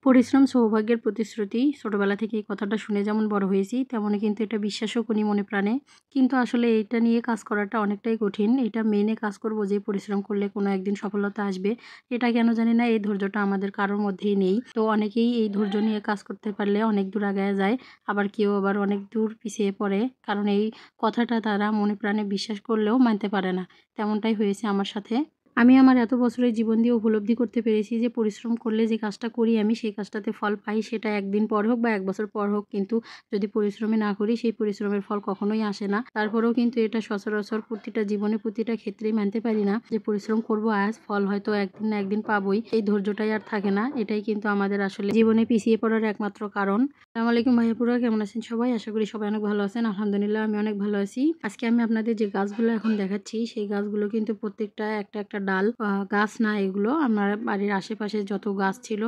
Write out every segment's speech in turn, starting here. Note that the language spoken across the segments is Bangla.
পরিশ্রম সৌভাগ্যের প্রতিশ্রুতি। ছোটবেলা থেকে এই কথাটা শুনে যেমন বড় হয়েছি, তেমনি কিন্তু এটা বিশ্বাসও করি মনে প্রাণে। কিন্তু আসলে এইটা নিয়ে কাজ করাটা অনেকটাই কঠিন। এটা মেনে কাজ করব যে পরিশ্রম করলে কোনো একদিন সফলতা আসবে। এটা কেন জানি না এই ধৈর্যটা আমাদের কারোর মধ্যেই নেই। তো অনেকেই এই ধৈর্য নিয়ে কাজ করতে পারলে অনেক দূর আগায়া যায়। আবার কেউ আবার অনেক দূর পিছিয়ে পড়ে। কারণ এই কথাটা তারা মনে প্রাণে বিশ্বাস করলেও মানতে পারে না। তেমনটাই হয়েছে আমার সাথে। আমি আমার এত বছরের জীবন দিয়ে উপলব্ধি করতে পেরেছি যে পরিশ্রম করলে যে কাজটা করি আমি সেই কাজটাতে ফল পাই, সেটা একদিন পর হোক বা ১ বছর পর হোক। কিন্তু যদি পরিশ্রমই না করি সেই পরিশ্রমের ফল কখনোই আসে না। তারপরেও কিন্তু এটা সচরাচর প্রতিটা জীবনে প্রতিটা ক্ষেত্রেই মানতে পারি না যে পরিশ্রম করব আজ, ফল হয়তো একদিন না একদিন পাবোই। এই ধৈর্যটাই আর থাকে না। এটাই কিন্তু আমাদের আসলে জীবনে পিছিয়ে পড়ার একমাত্র কারণ। আসসালামু আলাইকুম ভাইয়া-আপুরা, কেমন আছেন সবাই? আশা করি সবাই অনেক ভালো আছেন। আলহামদুলিল্লাহ আমি অনেক ভালো আছি। আজকে আমি আপনাদের যে গাছগুলো এখন দেখাচ্ছি সেই গাছগুলো কিন্তু প্রত্যেকটা একটা ডাল গাছ না এগুলো। আমার বাড়ির আশেপাশে যত গাছ ছিল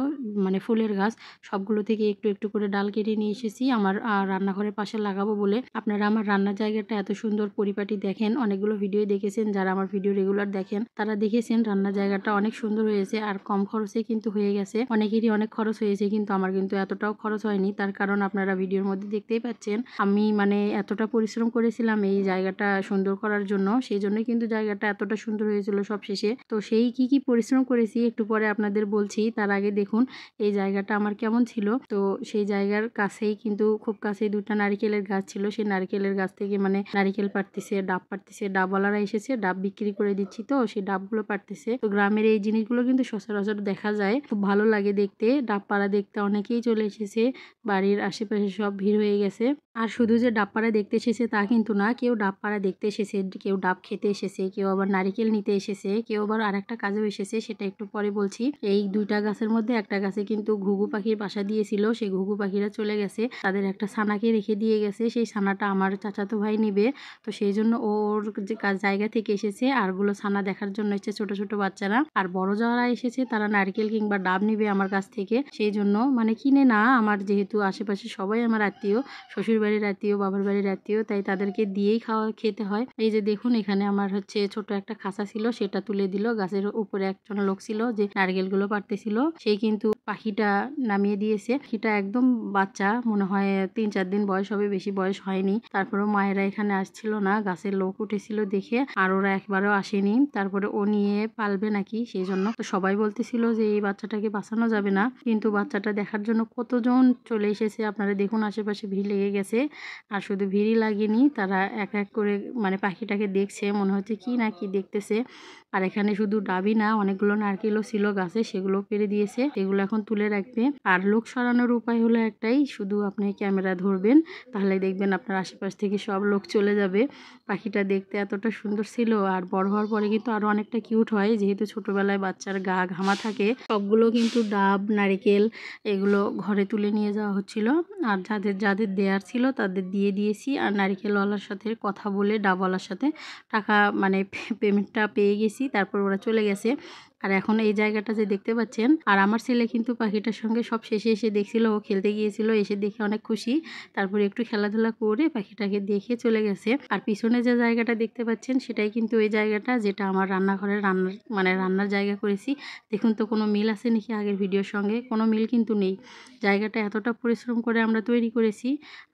মানে ফুলের গাছ, সবগুলো থেকে একটু করে ডাল কেটে নিয়ে এসেছি আমার রান্নাঘরের পাশে লাগাবো বলে। আপনারা আমার রান্নার জায়গাটা এত সুন্দর পরিপাটি দেখেন, অনেকগুলো ভিডিও দেখেছেন, যারা আমার ভিডিও রেগুলার দেখেন তারা দেখেছেন রান্নার জায়গাটা অনেক সুন্দর হয়েছে আর কম খরচে কিন্তু হয়ে গেছে। অনেকেরই অনেক খরচ হয়েছে কিন্তু আমার কিন্তু এতটাও খরচ হয়নি। তার কারণ আপনারা ভিডিওর মধ্যে দেখতেই পাচ্ছেন আমি মানে এতটা পরিশ্রম করেছিলাম এই জায়গাটা সুন্দর করার জন্য। সেই জন্যই কিন্তু জায়গাটা এতটা সুন্দর হয়েছিল সবশেষে। তো সেই কি পরিশ্রম করেছি একটু পরে আপনাদের বলছি। তার আগে দেখুন এই জায়গাটা আমার কেমন ছিল। তো সেই জায়গার কাছেই কিন্তু খুব কাছেই ২টা নারিকেলের গাছ ছিল। সেই নারিকেলের গাছ থেকে মানে নারিকেল পাড়তেছে, ডাব পাড়তেছে। ডাবওয়ালারা এসেছে, ডাব বিক্রি করে দিচ্ছি, তো সেই ডাবগুলো পাড়তেছে। তো গ্রামের এই জিনিসগুলো কিন্তু সচরাচর দেখা যায়, খুব ভালো লাগে দেখতে। ডাব পাড়া দেখতে অনেকেই চলে এসেছে, বাড়ির আশেপাশে সব ভিড় হয়ে গেছে। আর শুধু যে ডাব পাড়া দেখতে এসেছে তা কিন্তু না, কেউ ডাব পাড়া দেখতে এসেছে, কেউ ডাব খেতে এসেছে, কেউ আবার নারিকেল নিতে এসেছে, কেউ আবার আরেকটা কাজেও এসেছে, সেটা একটু পরে বলছি। এই ২টা গাছের মধ্যে একটা গাছে কিন্তু ঘুঘু পাখির বাসা দিয়েছিল, সেই ঘুঘু পাখিরা চলে গেছে, তাদের একটা ছানাকে রেখে দিয়ে গেছে। সেই ছানাটা আমার চাচাতো ভাই নিবে। তো সেই জন্য ওর যে জায়গা থেকে এসেছে আরগুলো ছানা দেখার জন্য এসেছে ছোট বাচ্চারা। আর বড় যারা এসেছে তারা নারকেল কিংবা ডাব নিবে আমার কাছ থেকে। সেই জন্য মানে কিনে না, আমার যেহেতু আশেপাশে সবাই আমার আত্মীয়, শ্বশুর বাড়ির আত্মীয়, বাবার বাড়ির আত্মীয়, তাই তাদেরকে দিয়েই খেতে হয়। এই যে দেখুন এখানে আমার হচ্ছে ছোট একটা খাঁচা ছিল, সেটা তুলে দিল। গাছের উপরে একজন লোক ছিল যে নারকেলগুলো পাড়তেছিল, সেই কিন্তু পাখিটা নামিয়ে দিয়েছে। পাখিটা একদম বাচ্চা, মনে হয় ৩-৪ দিন বয়স হবে, বেশি বয়স হয়নি। তারপরেও মায়েরা এখানে আসছিল না, গাছের লোক উঠেছিল দেখে, আর ওরা একবারও আসেনি। তারপরে ও নিয়ে পালবে নাকি সেই জন্য। তো সবাই বলতেছিল যে এই বাচ্চাটাকে বাঁচানো যাবে না, কিন্তু বাচ্চাটা দেখার জন্য কতজন চলে এসেছে আপনারা দেখুন, আশেপাশে ভিড় লেগে গেছে। আর শুধু ভিড়ই লাগেনি, তারা এক করে মানে পাখিটাকে দেখছে, মনে হচ্ছে কি না কি দেখতেছে। আর এখানে শুধু ডাবই না, অনেকগুলো নারকেলও ছিল গাছে, সেগুলো পেরে দিয়েছে, সেগুলো এখন তুলে রাখবে। আর লোক সরানোর উপায় হলো একটাই, শুধু আপনি ক্যামেরা ধরবেন, তাহলে দেখবেন আপনার আশেপাশ থেকে সব লোক চলে যাবে। পাখিটা দেখতে এতটা সুন্দর ছিল, আর বড় হওয়ার পরে কিন্তু আরো অনেকটা কিউট হয়, যেহেতু ছোটবেলায় বাচ্চার গা ঘামা থাকে। সবগুলো কিন্তু ডাব নারিকেল এগুলো ঘরে তুলে নিয়ে যাওয়া হচ্ছিল। আর যাদের দেয়ার ছিল তাদের দিয়ে দিয়েছি। আর নারিকেলওয়ালার সাথে কথা বলে ডাবওয়ালার সাথে টাকা মানে পেমেন্টটা পেয়ে গেছি, তারপর ওরা চলে গেছে। আর এখন এই জায়গাটা যে দেখতে পাচ্ছেন, আর আমার ছেলে কিন্তু পাখিটার সঙ্গে সব শেষে এসে দেখছিল, ও খেলতে গিয়েছিল, এসে দেখে অনেক খুশি। তারপরে একটু খেলাধুলা করে পাখিটাকে দেখে চলে গেছে। আর পিছনে যে জায়গাটা দেখতে পাচ্ছেন সেটাই কিন্তু ওই জায়গাটা যেটা আমার রান্নাঘরের রান্নার জায়গা করেছি। দেখুন তো কোনো মিল আছে নাকি আগের ভিডিওর সঙ্গে? কোনো মিল কিন্তু নেই। জায়গাটা এতটা পরিশ্রম করে আমরা তৈরি করেছি,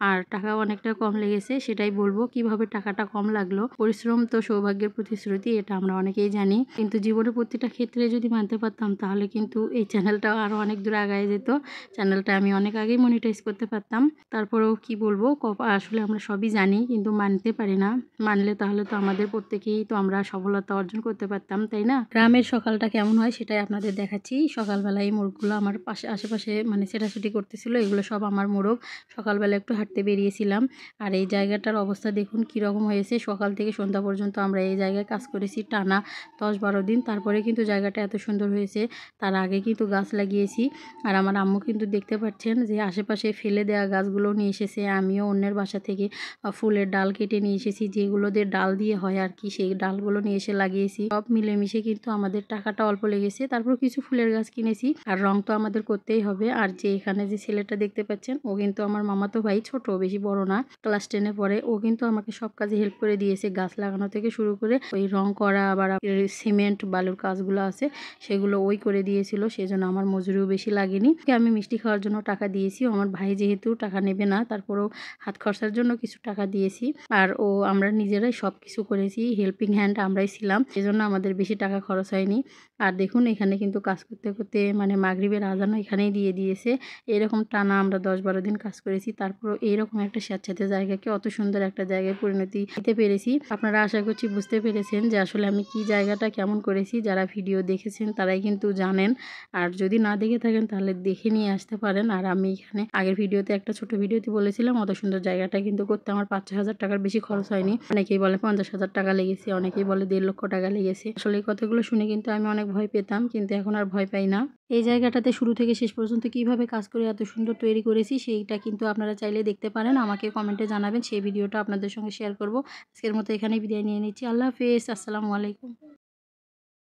আর টাকাও অনেকটা কম লেগেছে। সেটাই বলবো কিভাবে টাকাটা কম লাগলো। পরিশ্রম তো সৌভাগ্যের প্রতিশ্রুতি, এটা আমরা অনেকেই জানি, কিন্তু জীবনের প্রতিটা ক্ষেত্রে যদি মানতে পারতাম তাহলে কিন্তু এই চ্যানেলটাও আরও অনেক দূর আগায় যেত। চ্যানেলটা আমি অনেক আগেই মনিটাইজ করতে পারতাম। তারপরেও কি বলবো, আসলে আমরা সবই জানি কিন্তু মানতে পারি না। মানলে তাহলে তো আমাদের প্রত্যেকেই তো আমরা সফলতা অর্জন করতে পারতাম, তাই না? গ্রামের সকালটা কেমন হয় সেটাই আপনাদের দেখাচ্ছি। সকালবেলায় এই মোরগগুলো আমার আশেপাশে মানে ছেটাছুটি করতেছিল, এগুলো সব আমার মোরগ। সকালবেলা একটু হাঁটতে বেরিয়েছিলাম। আর এই জায়গাটার অবস্থা দেখুন কীরকম হয়েছে। সকাল থেকে সন্ধ্যা পর্যন্ত আমরা এই জায়গায় কাজ করেছি টানা 10-12 দিন, তারপরে কিন্তু জায়গাটা এত সুন্দর হয়েছে। তার আগে কিন্তু গাছ লাগিয়েছি। আর আমার আম্মু কিন্তু দেখতে পাচ্ছেন যে আশেপাশে ফেলে দেওয়া গাছগুলো নিয়ে এসেছে। আমিও অন্যের বাসা থেকে ফুলের ডাল কেটে নিয়ে এসেছি, যেগুলোদের ডাল দিয়ে হয় আর কি, সেই ডালগুলো নিয়ে এসে লাগিয়েছি। সব মিলেমিশে কিন্তু আমাদের টাকাটা অল্প লেগেছে। তারপর কিছু ফুলের গাছ কিনেছি, আর রং তো আমাদের করতেই হবে। আর যে এখানে যে ছেলেটা দেখতে পাচ্ছেন ও কিন্তু আমার মামাতো ভাই, ছোট, বেশি বড় না, ক্লাস 10-এ পড়ে। ও কিন্তু আমাকে সব কাজে হেল্প করে দিয়েছে, গাছ লাগানো থেকে শুরু করে ওই রং করা, আবার সিমেন্ট বালুর কাজগুলো আছে সেগুলো ওই করে দিয়েছিল, সেজন্য আমার মজুরিও বেশি লাগেনি। আমি মিষ্টি খাওয়ার জন্য টাকা দিয়েছি, আমার ভাই যেহেতু টাকা নেবে না তারপরেও হাত খরচার জন্য কিছু টাকা দিয়েছি। আর আমরা নিজেরাই সব কিছু করেছি, হেল্পিং হ্যান্ড আমরাই ছিলাম, সেজন্য আমাদের বেশি টাকা খরচ হয়নি। আর দেখুন এখানে কিন্তু কাজ করতে করতে মানে মাগরিবের আজানও এখানেই দিয়ে দিয়েছে। এরকম টানা আমরা 10-12 দিন কাজ করেছি, তারপরও এইরকম একটা স্যাঁতসেঁতে জায়গাকে অত সুন্দর একটা জায়গায় পরিণতি দিতে পেরেছি। আপনারা আশা করছি বুঝতে পেরেছেন যে আসলে আমি কি জায়গাটা কেমন করেছি। যারা ভিডিও দেখেছেন তারাই কিন্তু জানেন, আর যদি না দেখে থাকেন তাহলে দেখে নিয়ে আসতে পারেন। আর আমি এখানে আগের ভিডিওতে একটা ছোট ভিডিওতে বলেছিলাম অত সুন্দর জায়গাটা কিন্তু করতে আমার 5-6 হাজার টাকার বেশি খরচ হয়নি। অনেকেই বলে 50,000 টাকা লেগেছে, অনেকেই বলে 1.5 লক্ষ টাকা লেগেছে। আসলে এই কথাগুলো শুনে কিন্তু আমি অনেক ভয় পেতাম, কিন্তু এখন আর ভয় পাই না। এই জায়গাটাতে শুরু থেকে শেষ পর্যন্ত কিভাবে কাজ করে এত সুন্দর তৈরি করেছি সেইটা কিন্তু আপনারা চাইলে দেখতে পারেন, আমাকে কমেন্টে জানাবেন, সেই ভিডিওটা আপনাদের সঙ্গে শেয়ার করব। আজকের মতো এখানেই বিদায় নিয়ে নিচ্ছি। আল্লাহ হাফেজ, আসসালামু আলাইকুম।